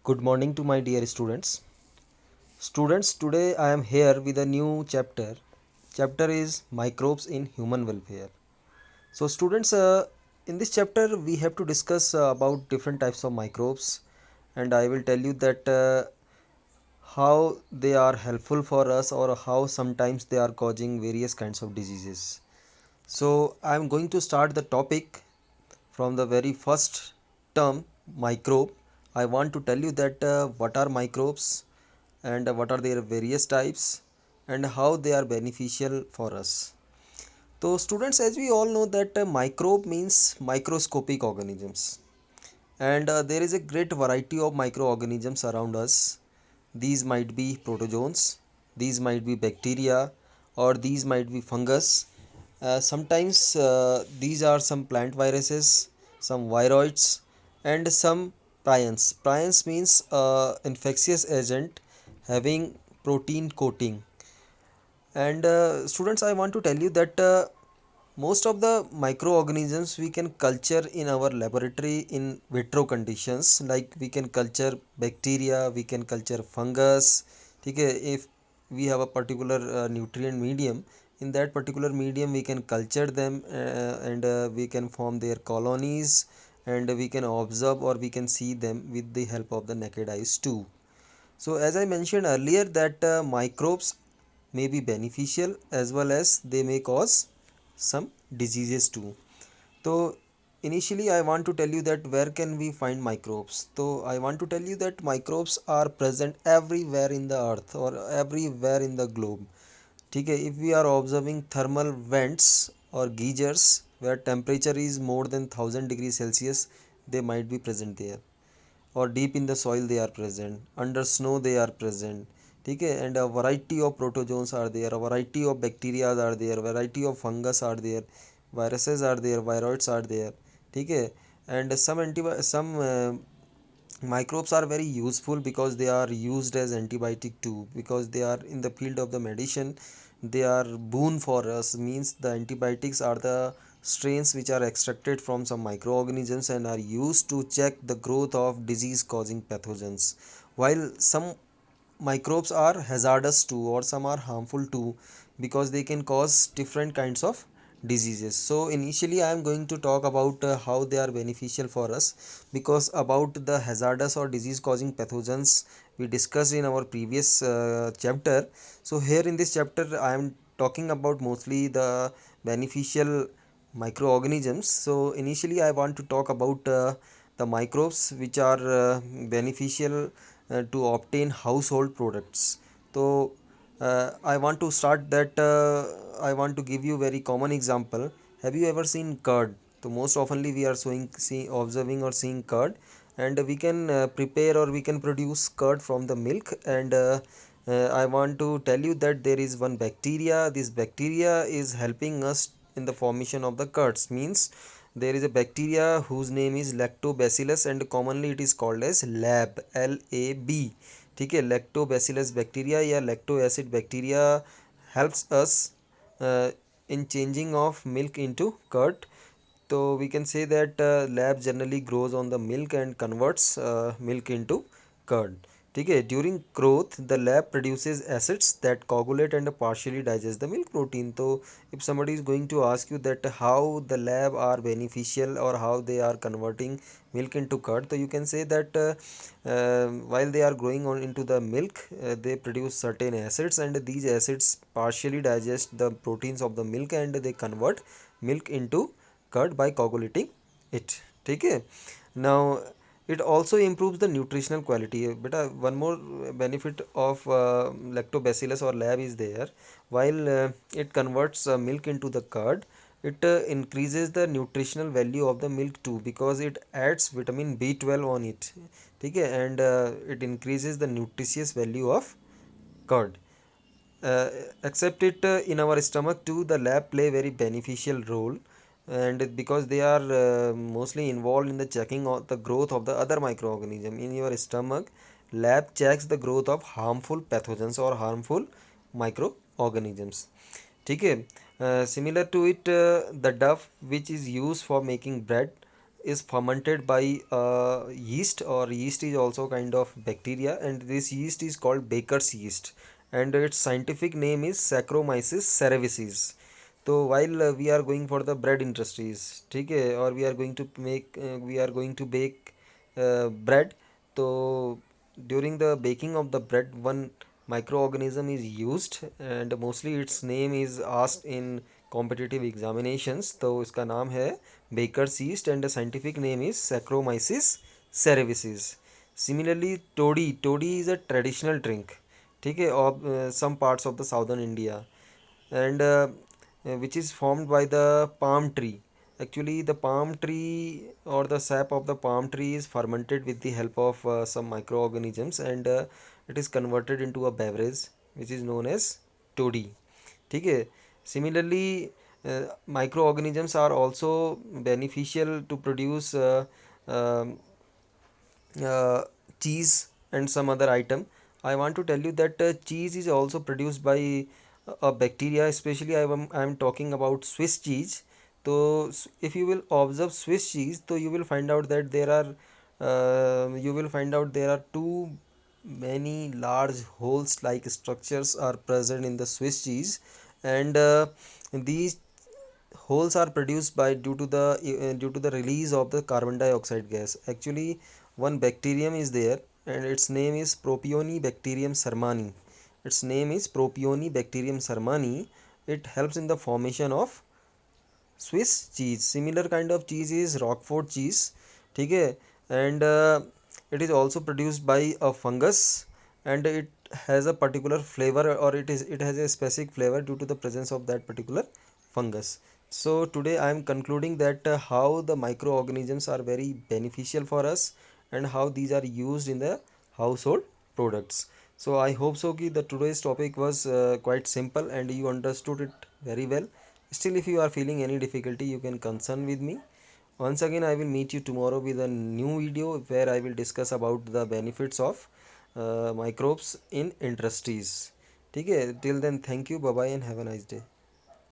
Good morning to my dear students. Students, today I am here with a new chapter. Chapter is microbes in human welfare. So, students, in this chapter we have to discuss about different types of microbes, and I will tell you that how they are helpful for us or how sometimes they are causing various kinds of diseases. So, I am going to start the topic from the very first term, microbe. I want to tell you that what are microbes and what are their various types and how they are beneficial for us. So students, as we all know that microbe means microscopic organisms, and there is a great variety of microorganisms around us. These might be protozoans, these might be bacteria, or these might be fungus. Sometimes these are some plant viruses, some viroids, and some prions. Prions means infectious agent having protein coating. And students, I want to tell you that most of the microorganisms we can culture in our laboratory in vitro conditions, like we can culture bacteria, we can culture fungus. Okay, if we have a particular nutrient medium, in that particular medium we can culture them, and we can form their colonies, and we can observe or we can see them with the help of the naked eyes too. So as I mentioned earlier that microbes may be beneficial as well as they may cause some diseases too. So initially I want to tell you that where can we find microbes. So I want to tell you that microbes are present everywhere in the earth or everywhere in the globe. Okay, if we are observing thermal vents or geysers where temperature is more than 1000 degrees Celsius, they might be present there, or deep in the soil they are present, under snow they are present. Okay, and a variety of protozoans are there, a variety of bacteria are there, variety of fungus are there, viruses are there, viroids are there. Okay, and some microbes are very useful because they are used as antibiotic too, because they are in the field of the medicine. They are boon for us, means the antibiotics are the strains which are extracted from some microorganisms and are used to check the growth of disease causing pathogens, while some microbes are hazardous too or some are harmful too, because they can cause different kinds of diseases. So initially I am going to talk about how they are beneficial for us, because about the hazardous or disease causing pathogens we discussed in our previous chapter. So here in this chapter I am talking about mostly the beneficial microorganisms. So initially I want to talk about the microbes which are beneficial to obtain household products. So I want to start that I want to give you very common example. Have you ever seen curd? So most oftenly we are observing or seeing curd, and we can prepare or we can produce curd from the milk. And I want to tell you that there is one bacteria. This bacteria is helping us in the formation of the curds. Means there is a bacteria whose name is lactobacillus, and commonly it is called as lab, LAB. ठीक है, lactobacillus bacteria या lacto acid bacteria helps us uh, in changing of milk into curd. So we can say that lab generally grows on the milk and converts milk into curd. ठीक है, during growth the lab produces acids that coagulate and partially digest the milk protein. So if somebody is going to ask you that how the lab are beneficial or how they are converting milk into curd, so you can say that while they are growing on into the milk, they produce certain acids, and these acids partially digest the proteins of the milk and they convert milk into curd by coagulating it. Okay, now it also improves the nutritional quality. But one more benefit of lactobacillus or lab is there. While it converts milk into the curd, it increases the nutritional value of the milk too, because it adds vitamin B12 on it. Okay, and it increases the nutritious value of curd. uh, Except it in our stomach too, the lab play very beneficial role, and because they are mostly involved in the checking of the growth of the other microorganism in your stomach. Lab checks the growth of harmful pathogens or harmful microorganisms. ठीक है, similar to it, the dough which is used for making bread, is fermented by yeast, or yeast is also kind of bacteria, and this yeast is called baker's yeast, and its scientific name is Saccharomyces cerevisiae. So while we are going for the bread industries, ठीक है, or we are going to bake bread. So during the baking of the bread, one microorganism is used, and mostly its name is asked in competitive examinations. तो इसका नाम है baker's yeast, and the scientific name is Saccharomyces cerevisiae. Similarly, toddy is a traditional drink, ठीक है, of some parts of the southern India, and which is formed by the palm tree. Actually, the palm tree or the sap of the palm tree is fermented with the help of some microorganisms, and it is converted into a beverage which is known as toddy. ठीक है. Similarly, microorganisms are also beneficial to produce um uh, cheese and some other item. I want to tell you that cheese is also produced by a bacteria, especially I am talking about Swiss cheese. So if you will observe Swiss cheese, so you will find out that there are too many large holes like structures are present in the Swiss cheese, and these holes are produced by due to the release of the carbon dioxide gas. Actually, one bacterium is there, and its name is Propionibacterium sermani. Its name is Propionibacterium sermani. It helps in the formation of Swiss cheese. Similar kind of cheese is Roquefort cheese, ठीक है, and it is also produced by a fungus, and it has a particular flavor, or it has a specific flavor due to the presence of that particular fungus. So today I am concluding that how the microorganisms are very beneficial for us, and how these are used in the household products. So I hope so that the today's topic was quite simple and you understood it very well. Still, if you are feeling any difficulty, you can concern with me. Once again, I will meet you tomorrow with a new video where I will discuss about the benefits of microbes in industries. ठीक है, till then, thank you, bye bye, and have a nice day.